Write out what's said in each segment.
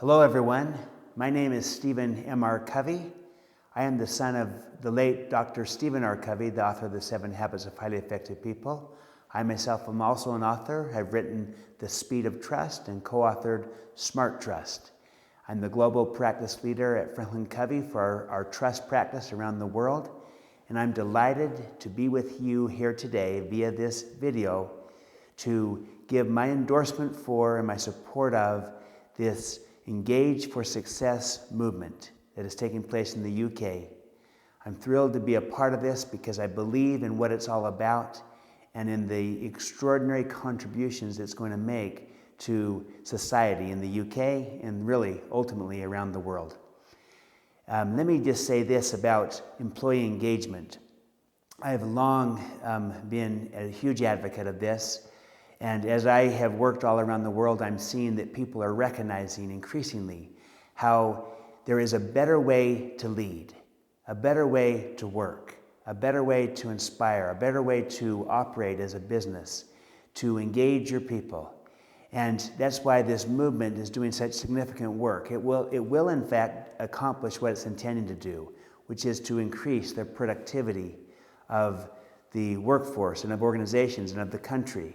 Hello everyone, my name is Stephen M R Covey. I am the son of the late Dr. Stephen R. Covey, the author of The 7 Habits of Highly Effective People. I myself am also an author. I've written The Speed of Trust and co-authored Smart Trust. I'm the global practice leader at Franklin Covey for our trust practice around the world, and I'm delighted to be with you here today via this video to give my endorsement for and my support of this Engage for Success movement that is taking place in the UK. I'm thrilled to be a part of this because I believe in what it's all about and in the extraordinary contributions it's going to make to society in the UK and really ultimately around the world. Let me just say this about employee engagement. I have long been a huge advocate of this. And as I have worked all around the world, I'm seeing that people are recognizing increasingly how there is a better way to lead, a better way to work, a better way to inspire, a better way to operate as a business, to engage your people. And that's why this movement is doing such significant work. It will in fact accomplish what it's intending to do, which is to increase the productivity of the workforce and of organizations and of the country,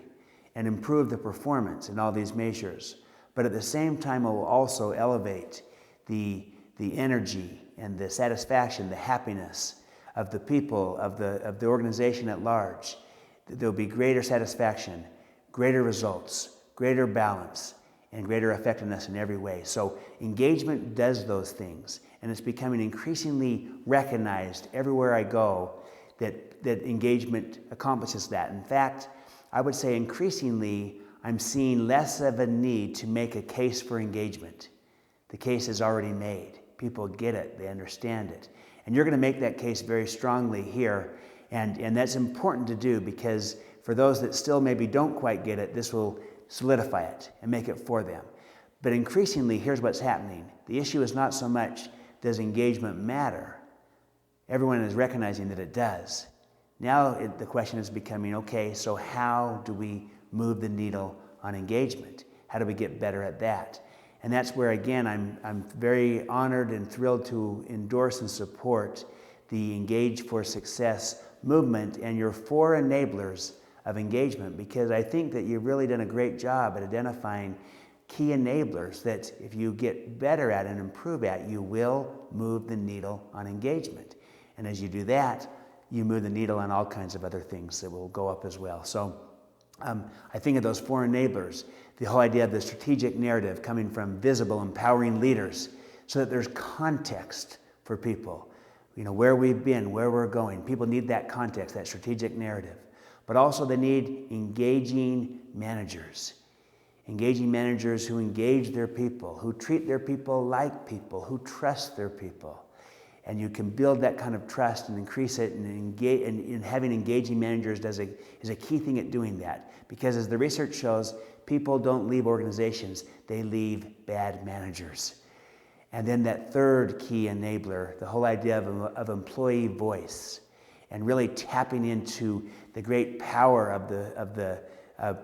and improve the performance in all these measures. But at the same time, it will also elevate the energy and the satisfaction, the happiness of the people, of the organization at large. There will be greater satisfaction, greater results, greater balance, and greater effectiveness in every way. So engagement does those things, and it's becoming increasingly recognized everywhere I go that engagement accomplishes that. In fact, I would say increasingly, I'm seeing less of a need to make a case for engagement. The case is already made. People get it, they understand it. And you're going to make that case very strongly here. And that's important to do because for those that still maybe don't quite get it, this will solidify it and make it for them. But increasingly, here's what's happening. The issue is not so much, does engagement matter? Everyone is recognizing that it does. Now the question is becoming, okay, so how do we move the needle on engagement? How do we get better at that? And that's where, again, I'm very honored and thrilled to endorse and support the Engage for Success movement and your 4 enablers of engagement, because I think that you've really done a great job at identifying key enablers that if you get better at and improve at, you will move the needle on engagement. And as you do that, you move the needle on all kinds of other things that will go up as well. So I think of those 4 enablers, the whole idea of the strategic narrative coming from visible, empowering leaders so that there's context for people. You know, where we've been, where we're going. People need that context, that strategic narrative. But also they need engaging managers. Engaging managers who engage their people, who treat their people like people, who trust their people. And you can build that kind of trust and increase it, and engage, and having engaging managers is a key thing at doing that. Because as the research shows, people don't leave organizations, they leave bad managers. And then that third key enabler, the whole idea of employee voice, and really tapping into the great power of the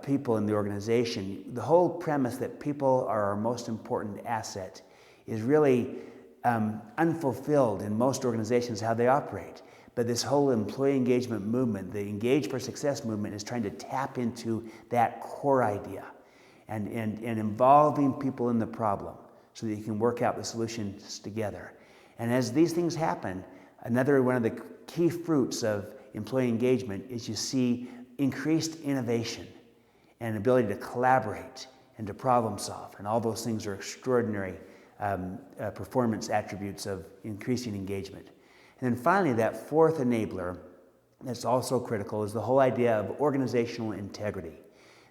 people in the organization. The whole premise that people are our most important asset is really unfulfilled in most organizations how they operate. But this whole employee engagement movement, the Engage for Success movement, is trying to tap into that core idea and involving people in the problem so that you can work out the solutions together. And as these things happen, another one of the key fruits of employee engagement is you see increased innovation and ability to collaborate and to problem solve. And all those things are extraordinary performance attributes of increasing engagement. And then finally, that 4th enabler that's also critical is the whole idea of organizational integrity.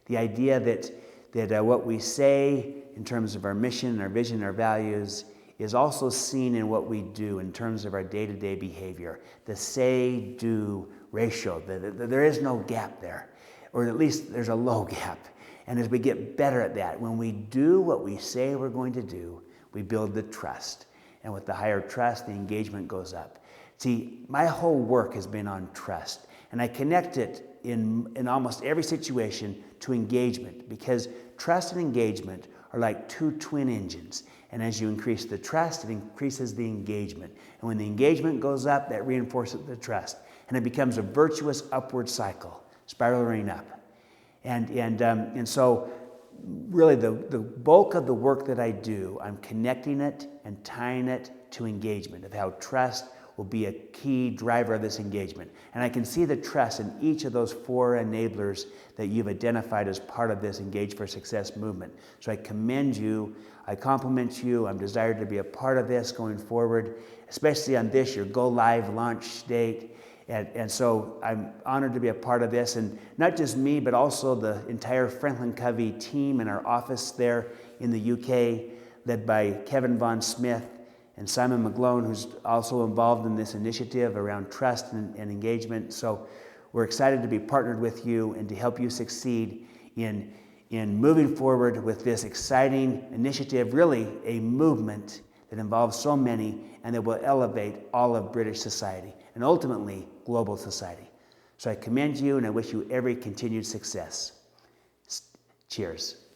The idea that what we say in terms of our mission, our vision, our values is also seen in what we do in terms of our day-to-day behavior. The say-do ratio, there is no gap there, or at least there's a low gap. And as we get better at that, when we do what we say we're going to do, we build the trust. And with the higher trust, the engagement goes up. See, my whole work has been on trust. And I connect it in almost every situation to engagement, because trust and engagement are like two twin engines. And as you increase the trust, it increases the engagement. And when the engagement goes up, that reinforces the trust. And it becomes a virtuous upward cycle, spiraling up. And so really the bulk of the work that I do, I'm connecting it and tying it to engagement, of how trust will be a key driver of this engagement. And I can see the trust in each of those 4 enablers that you've identified as part of this Engage for Success movement. So I commend you, I compliment you, I'm desired to be a part of this going forward, especially on this, your go live launch date. And so I'm honored to be a part of this, and not just me, but also the entire Franklin Covey team in our office there in the UK, led by Kevin Von Smith and Simon McGlone, who's also involved in this initiative around trust and engagement. So we're excited to be partnered with you and to help you succeed in moving forward with this exciting initiative, really a movement that involves so many and that will elevate all of British society and ultimately global society. So I commend you and I wish you every continued success. Cheers.